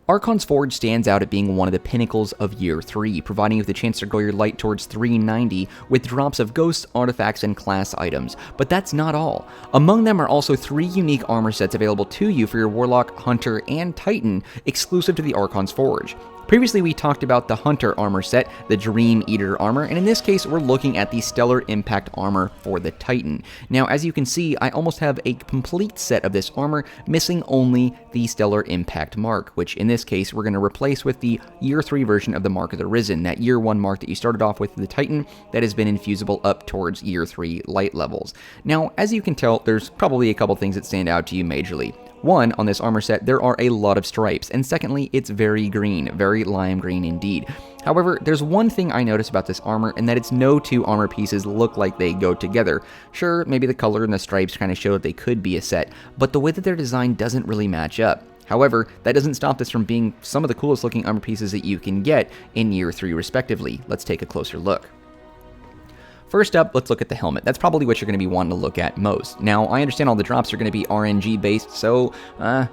Archon's Forge stands out at being one of the pinnacles of Year 3, providing you with the chance to grow your light towards 390 with drops of ghosts, artifacts, and class items. But that's not all. Among them are also 3 unique armor sets available to you for your Warlock, Hunter, and Titan, exclusive to the Archon's Forge. Previously, we talked about the Hunter armor set, the Dream Eater armor, and in this case, we're looking at the Stellar Impact armor for the Titan. Now, as you can see, I almost have a complete set of this armor, missing only the Stellar Impact mark, which in this case, we're going to replace with the Year 3 version of the Mark of the Risen, that Year 1 mark that you started off with the Titan that has been infusible up towards Year 3 light levels. Now, as you can tell, there's probably a couple things that stand out to you majorly. One, on this armor set, there are a lot of stripes, and secondly, it's very green, very lime green indeed. However, there's one thing I notice about this armor, and that it's no 2 armor pieces look like they go together. Sure, maybe the color and the stripes kind of show that they could be a set, but the way that they're designed doesn't really match up. However, that doesn't stop this from being some of the coolest looking armor pieces that you can get in Year 3 respectively. Let's take a closer look. First up, let's look at the helmet. That's probably what you're going to be wanting to look at most. Now, I understand all the drops are going to be RNG based, so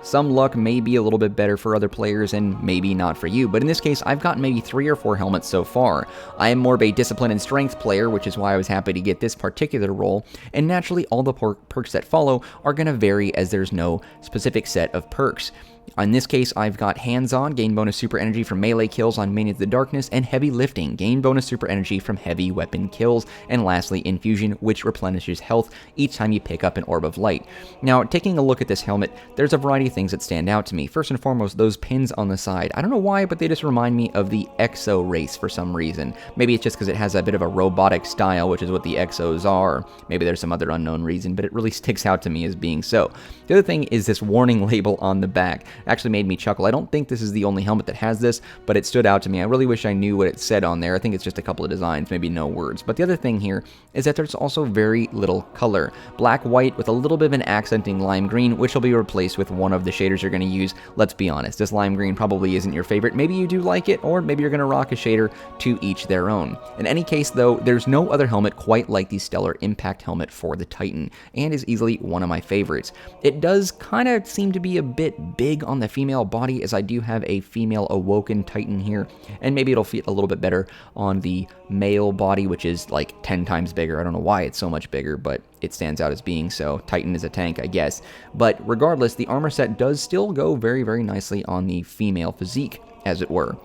some luck may be a little bit better for other players and maybe not for you, but in this case, I've gotten maybe 3 or 4 helmets so far. I am more of a discipline and strength player, which is why I was happy to get this particular role, and naturally, all the perks that follow are going to vary as there's no specific set of perks. In this case, I've got Hands-On, gain bonus super energy from melee kills on Minions of the Darkness, and Heavy Lifting, gain bonus super energy from heavy weapon kills, and lastly, Infusion, which replenishes health each time you pick up an Orb of Light. Now, taking a look at this helmet, there's a variety of things that stand out to me. First and foremost, those pins on the side. I don't know why, but they just remind me of the Exo race for some reason. Maybe it's just because it has a bit of a robotic style, which is what the Exos are. Maybe there's some other unknown reason, but it really sticks out to me as being so. The other thing is this warning label on the back. Actually made me chuckle. I don't think this is the only helmet that has this, but it stood out to me. I really wish I knew what it said on there. I think it's just a couple of designs, maybe no words. But the other thing here is that there's also very little color. Black, white with a little bit of an accenting lime green, which will be replaced with one of the shaders you're going to use. Let's be honest, this lime green probably isn't your favorite. Maybe you do like it, or maybe you're going to rock a shader. To each their own. In any case, though, there's no other helmet quite like the Stellar Impact helmet for the Titan, and is easily one of my favorites. It does kind of seem to be a bit big on the female body, as I do have a female Awoken Titan here, and maybe it'll fit a little bit better on the male body, which is like 10 times bigger. I don't know why it's so much bigger, but it stands out as being so. Titan is a tank, I guess. But regardless, the armor set does still go very, very nicely on the female physique, as it were.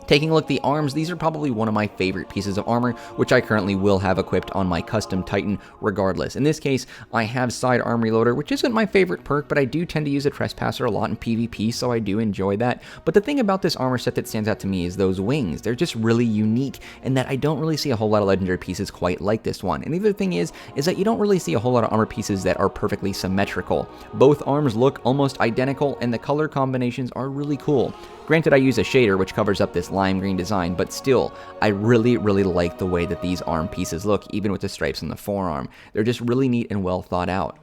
Taking a look at the arms, these are probably one of my favorite pieces of armor, which I currently will have equipped on my custom Titan regardless. In this case, I have Side Arm Reloader, which isn't my favorite perk, but I do tend to use a Trespasser a lot in PvP, so I do enjoy that. But the thing about this armor set that stands out to me is those wings. They're just really unique, and that I don't really see a whole lot of legendary pieces quite like this one. And the other thing is that you don't really see a whole lot of armor pieces that are perfectly symmetrical. Both arms look almost identical, and the color combinations are really cool. Granted, I use a shader, which covers up this lime green design, but still, I really, really like the way that these arm pieces look, even with the stripes on the forearm. They're just really neat and well thought out.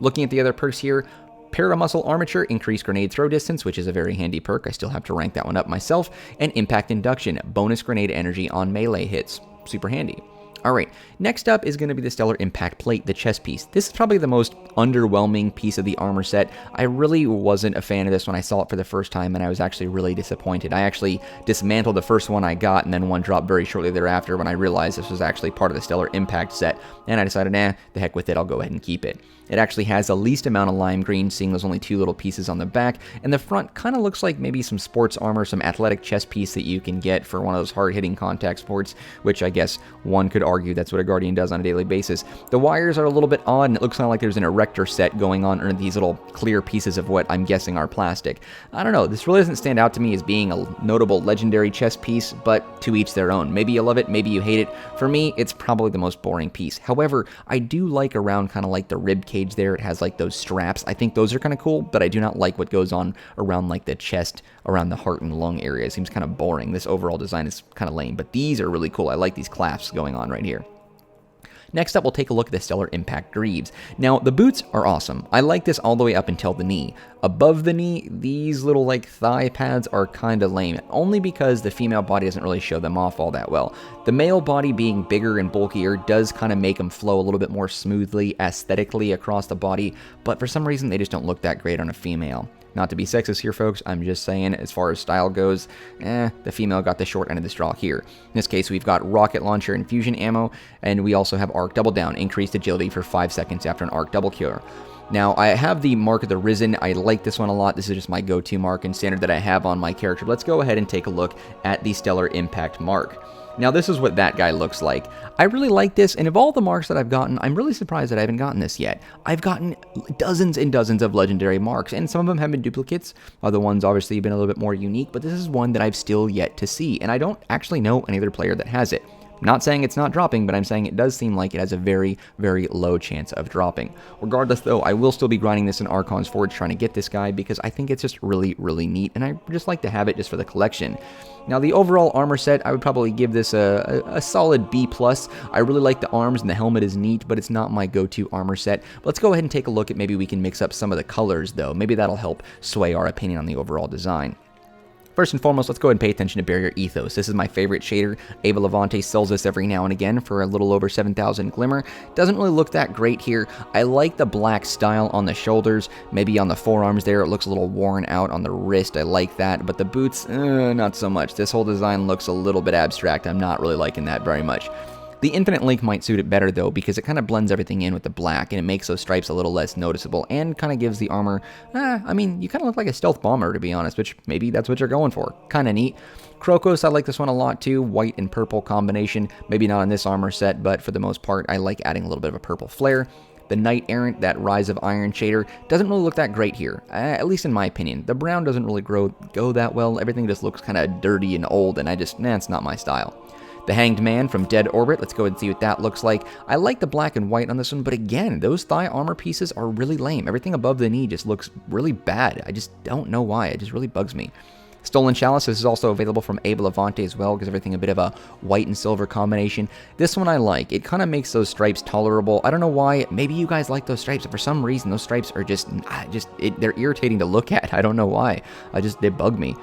Looking at the other perks here, Paramuscle Armature, increased grenade throw distance, which is a very handy perk. I still have to rank that one up myself. And Impact Induction, bonus grenade energy on melee hits. Super handy. Alright, next up is going to be the Stellar Impact Plate, the chest piece. This is probably the most underwhelming piece of the armor set. I really wasn't a fan of this when I saw it for the first time, and I was actually really disappointed. I actually dismantled the first one I got, and then one dropped very shortly thereafter when I realized this was actually part of the Stellar Impact set, and I decided, the heck with it, I'll go ahead and keep it. It actually has the least amount of lime green, seeing there's only 2 little pieces on the back, and the front kind of looks like maybe some sports armor, some athletic chest piece that you can get for one of those hard-hitting contact sports, which I guess one could argue that's what a Guardian does on a daily basis. The wires are a little bit odd, and it looks kind of like there's an erector set going on under these little clear pieces of what I'm guessing are plastic. I don't know, this really doesn't stand out to me as being a notable legendary chest piece, but to each their own. Maybe you love it, maybe you hate it. For me, it's probably the most boring piece. However, I do like around kind of like the rib cage there. It has like those straps. I think those are kind of cool, but I do not like what goes on around like the chest, around the heart and lung area. It seems kind of boring. This overall design is kind of lame, but these are really cool. I like these clasps going on right here. Next up, we'll take a look at the Stellar Impact Greaves. Now, the boots are awesome. I like this all the way up until the knee. Above the knee, these little like thigh pads are kind of lame, only because the female body doesn't really show them off all that well. The male body being bigger and bulkier does kind of make them flow a little bit more smoothly, aesthetically across the body, but for some reason they just don't look that great on a female. Not to be sexist here, folks, I'm just saying, as far as style goes, the female got the short end of the straw here. In this case, we've got rocket launcher and fusion ammo, and we also have arc double down, increased agility for 5 seconds after an arc double cure. Now, I have the Mark of the Risen. I like this one a lot. This is just my go-to mark and standard that I have on my character. Let's go ahead and take a look at the Stellar Impact mark. Now, this is what that guy looks like. I really like this, and of all the marks that I've gotten, I'm really surprised that I haven't gotten this yet. I've gotten dozens and dozens of legendary marks, and some of them have been duplicates. Other ones obviously have been a little bit more unique, but this is one that I've still yet to see, and I don't actually know any other player that has it. Not saying it's not dropping, but I'm saying it does seem like it has a very, very low chance of dropping. Regardless, though, I will still be grinding this in Archon's Forge trying to get this guy because I think it's just really, really neat, and I just like to have it just for the collection. Now, the overall armor set, I would probably give this a solid B+. I really like the arms, and the helmet is neat, but it's not my go-to armor set. But let's go ahead and take a look at maybe we can mix up some of the colors, though. Maybe that'll help sway our opinion on the overall design. First and foremost, let's go ahead and pay attention to Barrier Ethos. This is my favorite shader. Ava Levante sells this every now and again for a little over 7,000 glimmer. Doesn't really look that great here. I like the black style on the shoulders, maybe on the forearms there. It looks a little worn out on the wrist. I like that, but the boots, not so much. This whole design looks a little bit abstract. I'm not really liking that very much. The Infinite Link might suit it better, though, because it kind of blends everything in with the black, and it makes those stripes a little less noticeable, and kind of gives the armor, I mean, you kind of look like a stealth bomber, to be honest, which maybe that's what you're going for. Kind of neat. Crocus, I like this one a lot, too. White and purple combination. Maybe not on this armor set, but for the most part, I like adding a little bit of a purple flare. The Knight Errant, that Rise of Iron shader, doesn't really look that great here, at least in my opinion. The brown doesn't really go that well. Everything just looks kind of dirty and old, and it's not my style. The Hanged Man from Dead Orbit, let's go ahead and see what that looks like. I like the black and white on this one, but again, those thigh armor pieces are really lame. Everything above the knee just looks really bad. I just don't know why. It just really bugs me. Stolen Chalice, this is also available from Ava Levante as well, gives everything a bit of a white and silver combination. This one I like. It kind of makes those stripes tolerable. I don't know why. Maybe you guys like those stripes, but for some reason, those stripes are they're irritating to look at. I don't know why. They bug me.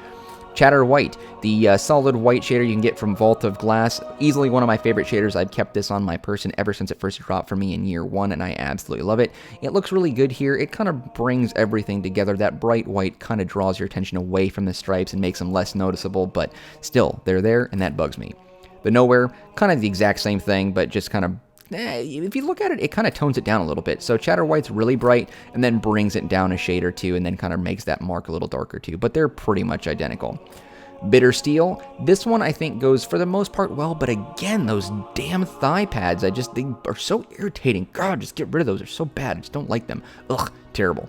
Chatter White, the solid white shader you can get from Vault of Glass. Easily one of my favorite shaders. I've kept this on my person ever since it first dropped for me in year 1, and I absolutely love it. It looks really good here. It kind of brings everything together. That bright white kind of draws your attention away from the stripes and makes them less noticeable, but still, they're there, and that bugs me. The Nowhere, kind of the exact same thing, but just kind of if you look at it, it kind of tones it down a little bit. So Chatter White's really bright and then brings it down a shade or two and then kind of makes that mark a little darker too. But they're pretty much identical. Bitter Steel, this one I think goes for the most part well, but again, those damn thigh pads, they are so irritating. God, just get rid of those. They're so bad. I just don't like them. Ugh, terrible.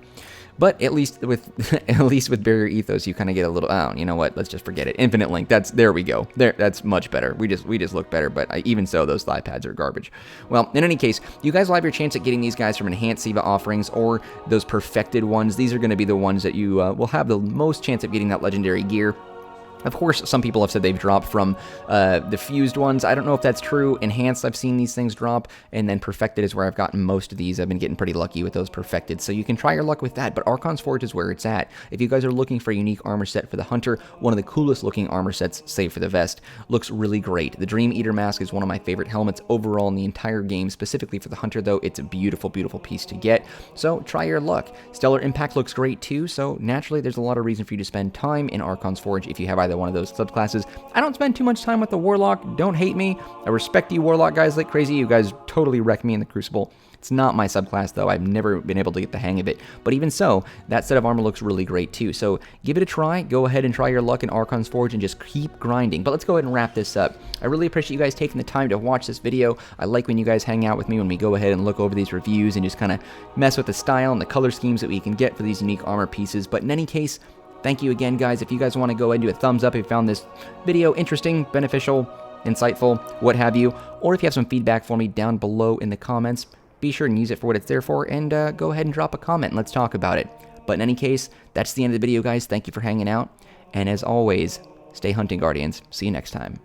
But at least with Barrier Ethos, you kind of get a little, you know what, let's just forget it. Infinite Link, there we go. That's much better. We just look better, but even so, those thigh pads are garbage. Well, in any case, you guys will have your chance at getting these guys from Enhanced SIVA offerings or those perfected ones. These are going to be the ones that you will have the most chance of getting that legendary gear. Of course, some people have said they've dropped from the fused ones. I don't know if that's true. Enhanced, I've seen these things drop, and then perfected is where I've gotten most of these. I've been getting pretty lucky with those perfected, so you can try your luck with that, but Archon's Forge is where it's at. If you guys are looking for a unique armor set for the Hunter, one of the coolest looking armor sets, save for the vest, looks really great. The Dream Eater mask is one of my favorite helmets overall in the entire game, specifically for the Hunter, though. It's a beautiful, beautiful piece to get, so try your luck. Stellar Impact looks great, too, so naturally there's a lot of reason for you to spend time in Archon's Forge if you have either one of those subclasses. I don't spend too much time with the Warlock. Don't hate me. I respect you Warlock guys like crazy. You guys totally wreck me in the Crucible. It's not my subclass, though. I've never been able to get the hang of it. But even so, that set of armor looks really great, too. So give it a try. Go ahead and try your luck in Archon's Forge and just keep grinding. But let's go ahead and wrap this up. I really appreciate you guys taking the time to watch this video. I like when you guys hang out with me when we go ahead and look over these reviews and just kind of mess with the style and the color schemes that we can get for these unique armor pieces. But in any case, thank you again, guys. If you guys want to go ahead and do a thumbs up if you found this video interesting, beneficial, insightful, what have you, or if you have some feedback for me down below in the comments, be sure and use it for what it's there for, and go ahead and drop a comment and let's talk about it. But in any case, that's the end of the video, guys. Thank you for hanging out, and as always, stay hunting, Guardians. See you next time.